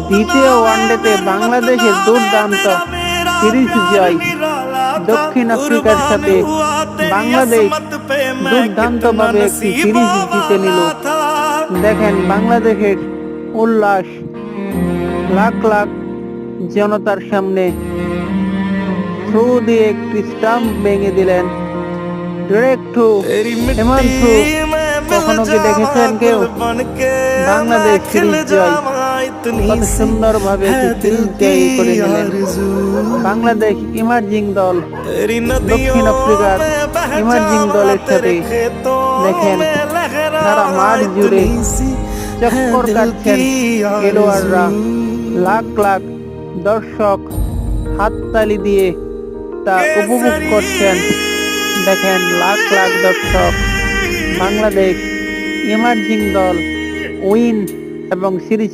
দ্বিতীয় ওয়ানডেতে বাংলাদেশের দুর্দান্ত সিরিজ জয়। দক্ষিণ আফ্রিকার সাথে বাংলাদেশ দুর্দান্তভাবে একটি সিরিজ জিতে নিল। দেখেন বাংলাদেশের উল্লাস, লাখ লাখ জনতার সামনে থ্রু দিয়ে একটি স্টাম্প ভেঙে দিলেন। ডিরেক্ট টু এমন থ্রু কখনো কি দেখেছেন কেউ? বাংলাদেশ সিরিজ জয়, কত সুন্দর ভাবে সিরিজ জয় করে নিলেন বাংলাদেশ ইমার্জিং দল দক্ষিণ আফ্রিকার ইমার্জিং দলের সাথে। দেখেন সারা মাঠ জুড়ে চক্কর কাটছেন খেলোয়াড়রা, লাখ লাখ দর্শক হাততালি দিয়ে তা উপভোগ করছেন। দেখেন লাখ লাখ দর্শক, বাংলাদেশ ইমার্জিং দল উইন এবং সিরিজ